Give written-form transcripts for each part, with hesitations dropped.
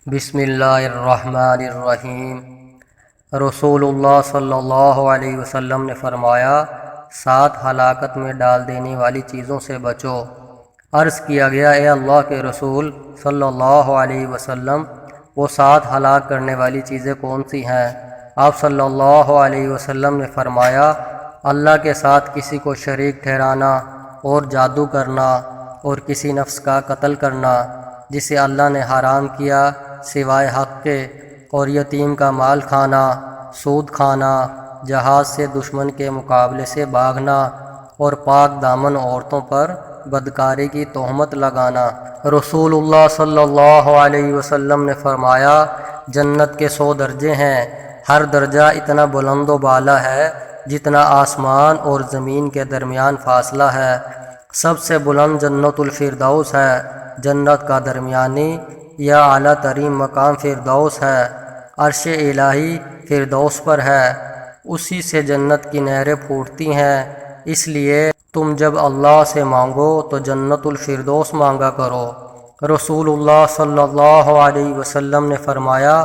بسم اللہ الرحمن الرحیم۔ رسول اللہ صلی اللہ علیہ وسلم نے فرمایا، 7 ہلاکت میں ڈال دینے والی چیزوں سے بچو۔ عرض کیا گیا، اے اللہ کے رسول صلی اللہ علیہ وسلم، وہ 7 ہلاک کرنے والی چیزیں کون سی ہیں؟ آپ صلی اللہ علیہ وسلم نے فرمایا، اللہ کے ساتھ کسی کو شریک ٹھہرانا، اور جادو کرنا، اور کسی نفس کا قتل کرنا جسے اللہ نے حرام کیا سوائے حق کے، اور یتیم کا مال کھانا، سود کھانا، جہاد سے دشمن کے مقابلے سے بھاگنا، اور پاک دامن عورتوں پر بدکاری کی تہمت لگانا۔ رسول اللہ صلی اللہ علیہ وسلم نے فرمایا، جنت کے 100 درجے ہیں، ہر درجہ اتنا بلند و بالا ہے جتنا آسمان اور زمین کے درمیان فاصلہ ہے۔ سب سے بلند جنت الفردوس ہے، جنت کا درمیانی یا اعلیٰ ترین مقام فردوس ہے، عرش الہی فردوس پر ہے، اسی سے جنت کی نہریں پھوٹتی ہیں۔ اس لیے تم جب اللہ سے مانگو تو جنت الفردوس مانگا کرو۔ رسول اللہ صلی اللہ علیہ وسلم نے فرمایا،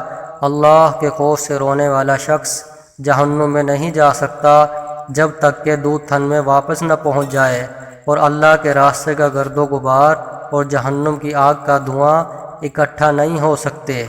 اللہ کے خوف سے رونے والا شخص جہنم میں نہیں جا سکتا جب تک کہ دودھ تھن میں واپس نہ پہنچ جائے، اور اللہ کے راستے کا گرد و غبار اور جہنم کی آگ کا دھواں اکٹھا نہیں ہو سکتے۔